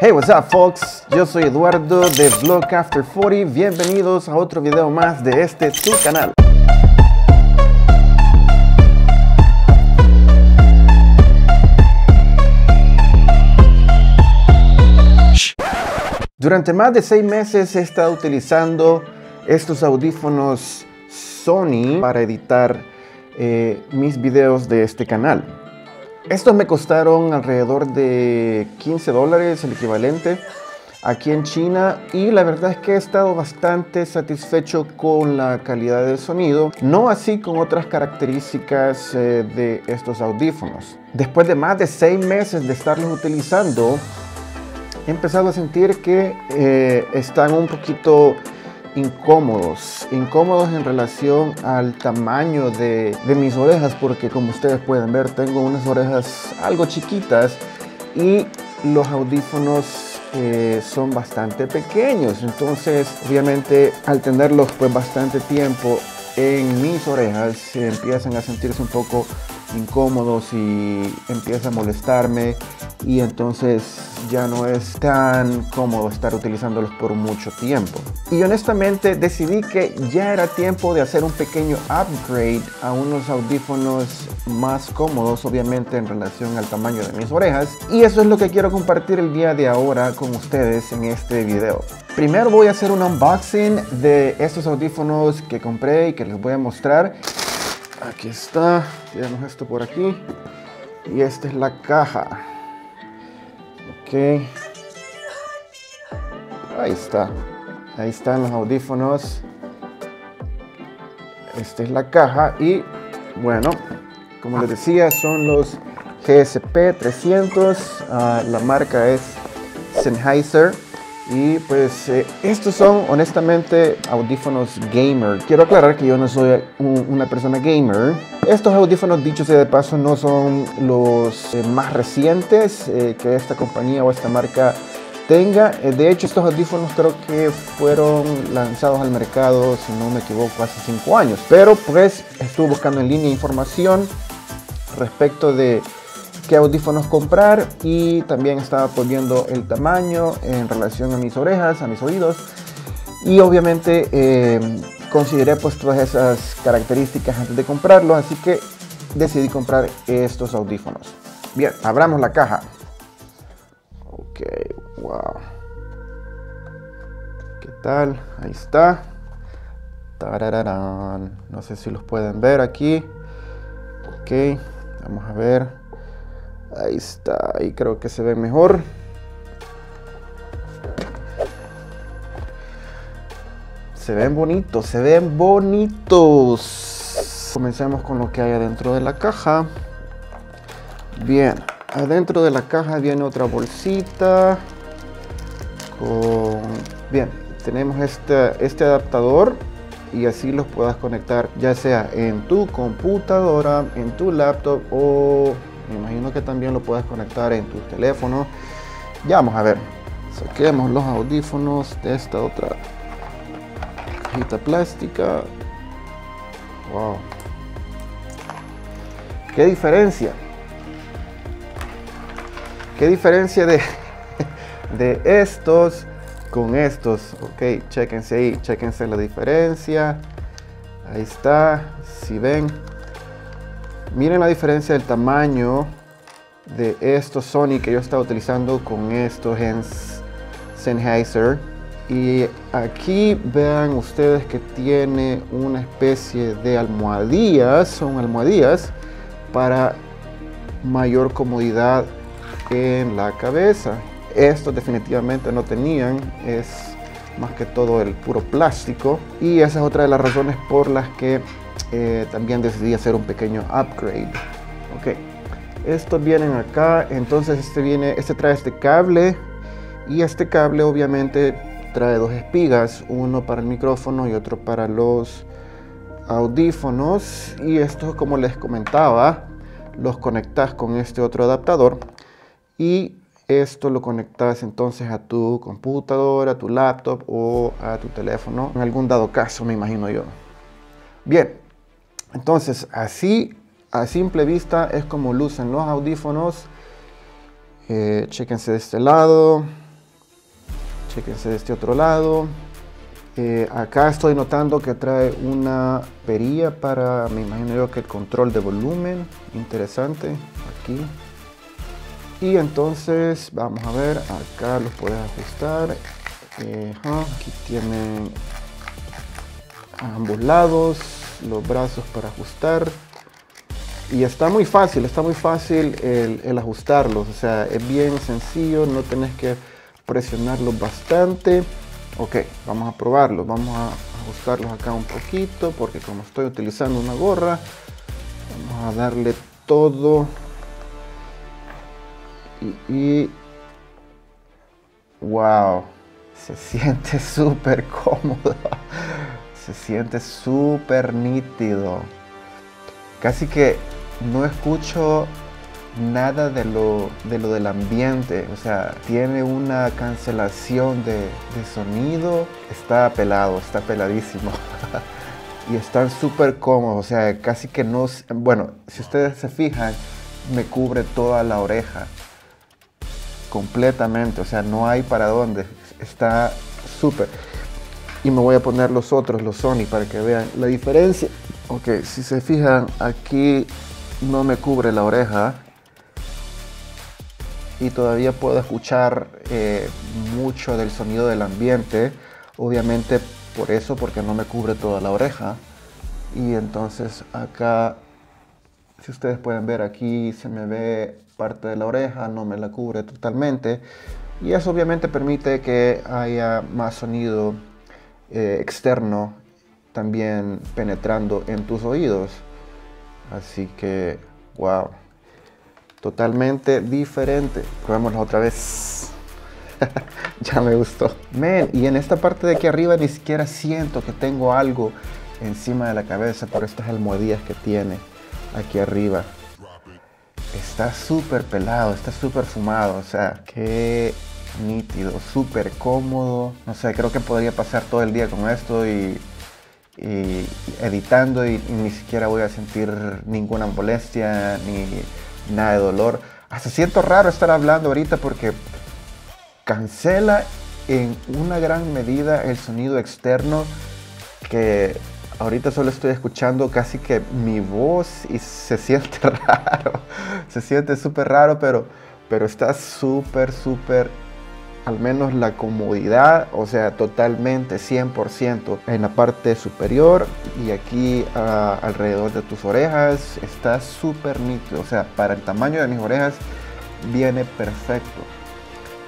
Hey, what's up, folks? Yo soy Eduardo de Vlog After 40. Bienvenidos a otro video más de tu canal. Durante más de 6 meses he estado utilizando estos audífonos Sony para editar mis videos de este canal. Estos me costaron alrededor de $15, el equivalente, aquí en China, y la verdad es que he estado bastante satisfecho con la calidad del sonido, no así con otras características de estos audífonos. Después de más de 6 meses de estarlos utilizando, he empezado a sentir que están un poquito incómodos en relación al tamaño de mis orejas, porque como ustedes pueden ver tengo unas orejas algo chiquitas y los audífonos son bastante pequeños. Entonces obviamente al tenerlos pues bastante tiempo en mis orejas se empiezan a sentirse un poco incómodos y empieza a molestarme, y entonces ya no es tan cómodo estar utilizándolos por mucho tiempo. Y honestamente decidí que ya era tiempo de hacer un pequeño upgrade a unos audífonos más cómodos, obviamente en relación al tamaño de mis orejas, y eso es lo que quiero compartir el día de ahora con ustedes en este video. Primero voy a hacer un unboxing de estos audífonos que compré y que les voy a mostrar. Aquí está, tenemos esto por aquí y esta es la caja. Ok, ahí están los audífonos. Esta es la caja y bueno, como les decía, son los GSP 300. La marca es Sennheiser. Y pues estos son honestamente audífonos gamer. Quiero aclarar que yo no soy una persona gamer. Estos audífonos, dicho sea de paso, no son los más recientes que esta compañía o esta marca tenga. De hecho, estos audífonos creo que fueron lanzados al mercado, si no me equivoco, hace 5 años. Pero pues estuve buscando en línea información respecto de qué audífonos comprar, y también estaba viendo el tamaño en relación a mis orejas, a mis oídos, y obviamente consideré pues todas esas características antes de comprarlos, así que decidí comprar estos audífonos. Bien, abramos la caja. Ok, wow, ¿qué tal? Ahí está. Tarararán. No sé si los pueden ver aquí. Ok, vamos a ver. Ahí está, ahí creo que se ve mejor. Se ven bonitos, se ven bonitos. Comencemos con lo que hay adentro de la caja. Bien, adentro de la caja viene otra bolsita Bien, tenemos este adaptador, y así los puedas conectar ya sea en tu computadora, en tu laptop, o me imagino que también lo puedes conectar en tu teléfono. Ya vamos a ver. Saquemos los audífonos de esta otra cajita plástica. Wow. ¿Qué diferencia? ¿Qué diferencia de estos con estos? Ok, chéquense ahí, chéquense la diferencia. Ahí está, si ven. Miren la diferencia del tamaño de estos Sony que yo estaba utilizando con estos en Sennheiser. Y aquí vean ustedes que tiene una especie de almohadillas, son almohadillas para mayor comodidad en la cabeza. Estos definitivamente no tenían, es más que todo el puro plástico, y esa es otra de las razones por las que también decidí hacer un pequeño upgrade. Ok, estos vienen acá. Entonces este trae este cable, y este cable obviamente trae 2 espigas, uno para el micrófono y otro para los audífonos. Y esto, como les comentaba, los conectas con este otro adaptador, y esto lo conectas entonces a tu computadora, a tu laptop o a tu teléfono, en algún dado caso, me imagino yo. Bien, entonces así a simple vista es como lucen los audífonos. Chéquense de este lado. Chéquense de este otro lado. Acá estoy notando que trae una perilla para, me imagino yo que el control de volumen. Interesante, aquí. Y entonces, vamos a ver, acá los puedes ajustar. Aquí tienen a ambos lados los brazos para ajustar. Y está muy fácil el ajustarlos. O sea, es bien sencillo, no tenés que presionarlos bastante. Ok, vamos a probarlos, vamos a ajustarlos acá un poquito porque como estoy utilizando una gorra, vamos a darle todo y wow, se siente súper cómodo, se siente súper nítido, casi que no escucho nada de lo del ambiente, o sea, tiene una cancelación de sonido, está pelado, está peladísimo y están súper cómodos, o sea, casi que no, bueno, si ustedes se fijan, me cubre toda la oreja completamente, o sea, no hay para dónde, está súper. Y me voy a poner los otros, los Sony, para que vean la diferencia. Ok, si se fijan, aquí no me cubre la oreja y todavía puedo escuchar mucho del sonido del ambiente, obviamente por eso, porque no me cubre toda la oreja. Y entonces acá, si ustedes pueden ver, aquí se me ve parte de la oreja, no me la cubre totalmente, y eso obviamente permite que haya más sonido externo también penetrando en tus oídos. Así que wow, totalmente diferente. Probémoslo otra vez. Ya me gustó. Man, y en esta parte de aquí arriba ni siquiera siento que tengo algo encima de la cabeza por estas almohadillas que tiene aquí arriba. Está súper pelado, está súper fumado, o sea, qué nítido, súper cómodo. No sé, creo que podría pasar todo el día con esto y editando y ni siquiera voy a sentir ninguna molestia ni nada de dolor. Hasta siento raro estar hablando ahorita porque cancela en una gran medida el sonido externo, que ahorita solo estoy escuchando casi que mi voz y se siente raro, se siente súper raro, pero está súper, al menos la comodidad, o sea, totalmente 100% en la parte superior y aquí alrededor de tus orejas está súper nítido, o sea, para el tamaño de mis orejas viene perfecto.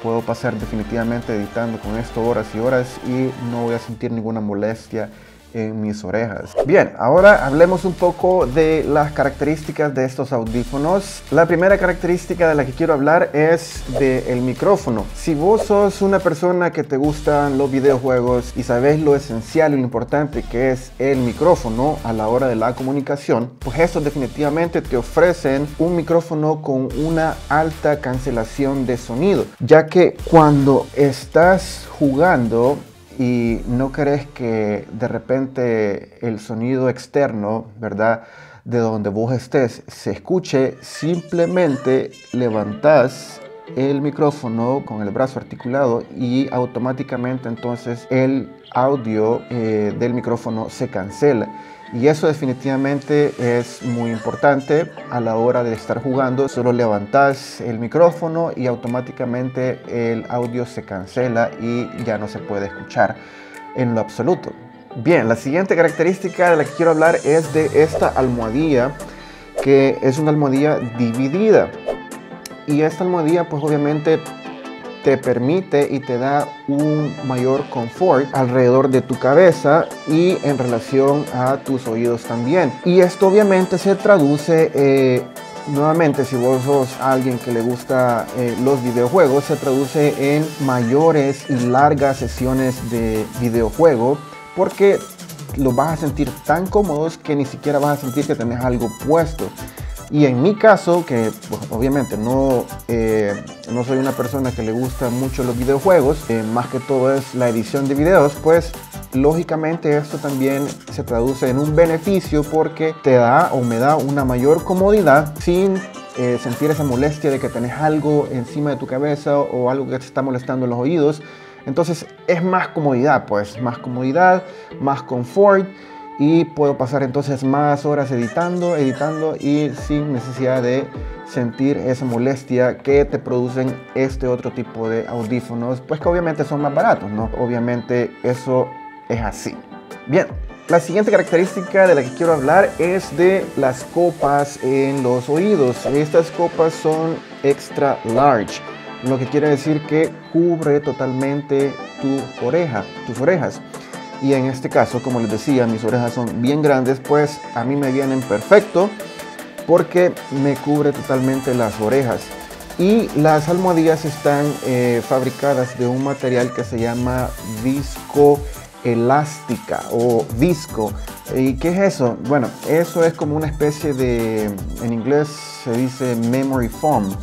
Puedo pasar definitivamente editando con esto horas y horas y no voy a sentir ninguna molestia en mis orejas. Bien, ahora hablemos un poco de las características de estos audífonos. La primera característica de la que quiero hablar es del micrófono. Si vos sos una persona que te gustan los videojuegos y sabes lo esencial y lo importante que es el micrófono a la hora de la comunicación, pues estos definitivamente te ofrecen un micrófono con una alta cancelación de sonido, ya que cuando estás jugando y no querés que de repente el sonido externo, ¿verdad?, de donde vos estés se escuche, simplemente levantás el micrófono con el brazo articulado y automáticamente entonces el audio del micrófono se cancela. Y eso definitivamente es muy importante a la hora de estar jugando. Solo levantás el micrófono y automáticamente el audio se cancela y ya no se puede escuchar en lo absoluto. Bien, la siguiente característica de la que quiero hablar es de esta almohadilla, que es una almohadilla dividida. Y esta almohadilla pues obviamente te permite y te da un mayor confort alrededor de tu cabeza y en relación a tus oídos también. Y esto obviamente se traduce, nuevamente, si vos sos alguien que le gusta los videojuegos, se traduce en mayores y largas sesiones de videojuego, porque los vas a sentir tan cómodos que ni siquiera vas a sentir que tenés algo puesto. Y en mi caso, que pues, obviamente no soy una persona que le gusta mucho los videojuegos, más que todo es la edición de videos, pues lógicamente esto también se traduce en un beneficio porque te da o me da una mayor comodidad sin sentir esa molestia de que tenés algo encima de tu cabeza o algo que te está molestando en los oídos. Entonces es más comodidad, pues más comodidad, más confort, y puedo pasar entonces más horas editando y sin necesidad de sentir esa molestia que te producen este otro tipo de audífonos, pues que obviamente son más baratos, ¿no? Obviamente eso es así. Bien, la siguiente característica de la que quiero hablar es de las copas en los oídos. Estas copas son extra large, lo que quiere decir que cubre totalmente tus orejas. Y en este caso, como les decía, mis orejas son bien grandes, pues a mí me vienen perfecto porque me cubre totalmente las orejas. Y las almohadillas están fabricadas de un material que se llama viscoelástica o visco. ¿Y qué es eso? Bueno, eso es como una especie de, en inglés se dice memory foam,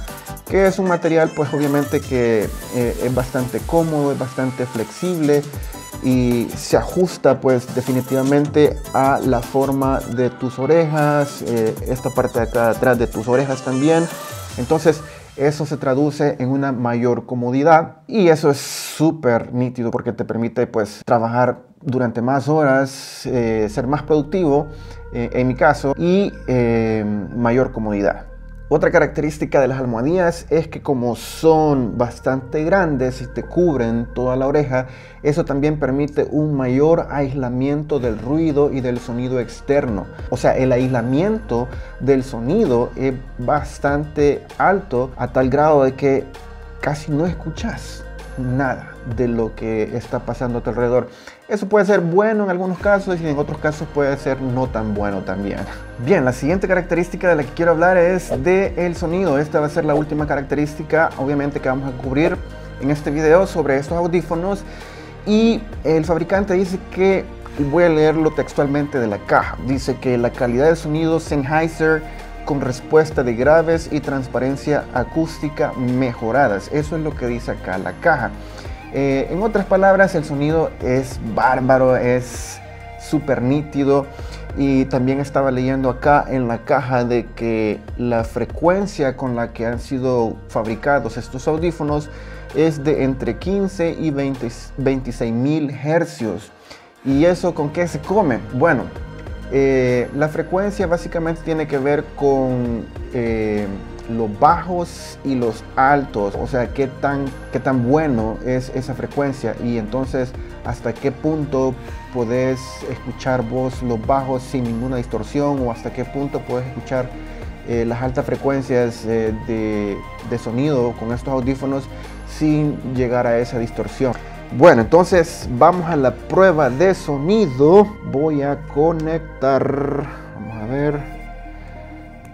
que es un material pues obviamente que es bastante cómodo, es bastante flexible y se ajusta pues definitivamente a la forma de tus orejas, esta parte de acá atrás de tus orejas también. Entonces eso se traduce en una mayor comodidad y eso es súper nítido porque te permite pues trabajar durante más horas, ser más productivo en mi caso, y mayor comodidad. Otra característica de las almohadillas es que como son bastante grandes y te cubren toda la oreja, eso también permite un mayor aislamiento del ruido y del sonido externo. O sea, el aislamiento del sonido es bastante alto a tal grado de que casi no escuchas nada de lo que está pasando a tu alrededor. Eso puede ser bueno en algunos casos y en otros casos puede ser no tan bueno también. Bien, la siguiente característica de la que quiero hablar es del sonido. Esta va a ser la última característica, obviamente, que vamos a cubrir en este video sobre estos audífonos. Y el fabricante dice que, voy a leerlo textualmente de la caja, dice que la calidad del sonido Sennheiser con respuesta de graves y transparencia acústica mejoradas. Eso es lo que dice acá la caja. En otras palabras, el sonido es bárbaro, es súper nítido. Y también estaba leyendo acá en la caja de que la frecuencia con la que han sido fabricados estos audífonos es de entre 15 y 26.000 hercios. ¿Y eso con qué se come? Bueno, la frecuencia básicamente tiene que ver con los bajos y los altos, o sea, qué tan bueno es esa frecuencia y entonces hasta qué punto podés escuchar vos los bajos sin ninguna distorsión, o hasta qué punto podés escuchar las altas frecuencias de sonido con estos audífonos sin llegar a esa distorsión. Bueno, entonces vamos a la prueba de sonido. Voy a conectar, vamos a ver,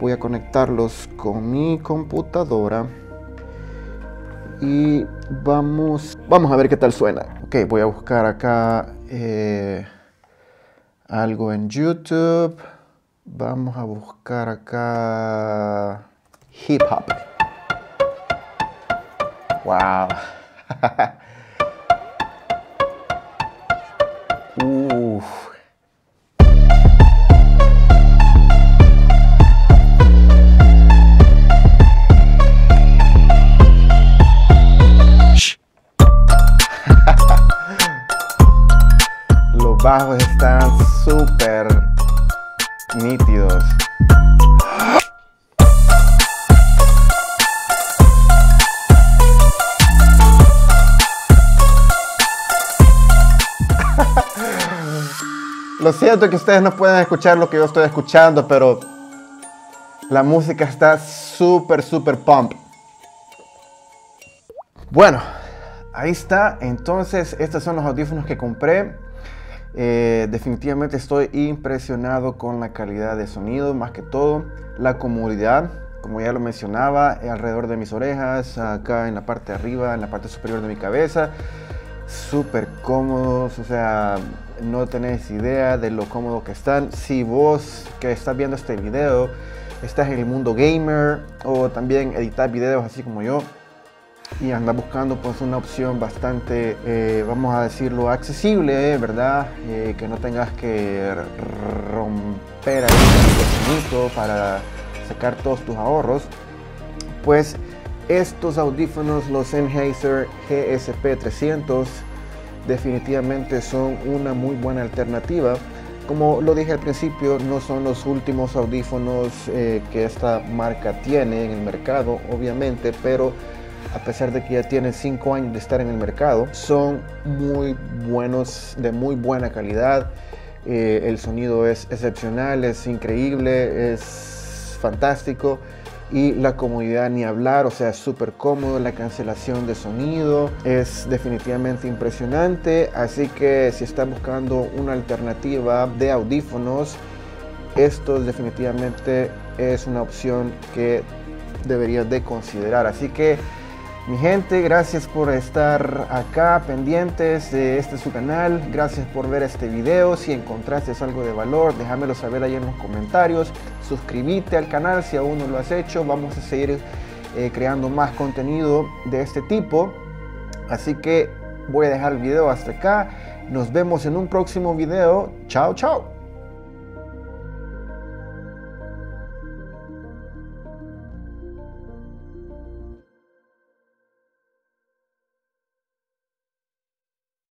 voy a conectarlos con mi computadora y vamos a ver qué tal suena. Ok, voy a buscar acá algo en YouTube. Vamos a buscar acá hip hop. Wow. Uf. Los bajos están súper nítidos. Lo siento que ustedes no pueden escuchar lo que yo estoy escuchando, pero la música está súper pump. Bueno, ahí está. Entonces, estos son los audífonos que compré. Definitivamente estoy impresionado con la calidad de sonido, más que todo la comodidad, como ya lo mencionaba, alrededor de mis orejas, acá en la parte de arriba, en la parte superior de mi cabeza. Súper cómodos, o sea, no tenés idea de lo cómodo que están. Si vos que estás viendo este video estás en el mundo gamer o también editar videos así como yo y andas buscando pues una opción bastante, vamos a decirlo, accesible, ¿verdad? Que no tengas que romper ahí el pequeñito para sacar todos tus ahorros, pues Estos audífonos, los Sennheiser GSP300, definitivamente son una muy buena alternativa. Como lo dije al principio, no son los últimos audífonos que esta marca tiene en el mercado, obviamente, pero a pesar de que ya tienen 5 años de estar en el mercado, son muy buenos, de muy buena calidad. El sonido es excepcional, es increíble, es fantástico. Y la comodidad ni hablar, o sea, es súper cómodo. La cancelación de sonido es definitivamente impresionante. Así que si están buscando una alternativa de audífonos, esto definitivamente es una opción que deberías de considerar. Así que mi gente, gracias por estar acá pendientes de este su canal. Gracias por ver este video. Si encontraste algo de valor, déjamelo saber ahí en los comentarios. Suscríbete al canal si aún no lo has hecho. Vamos a seguir creando más contenido de este tipo. Así que voy a dejar el video hasta acá. Nos vemos en un próximo video. Chao, chao.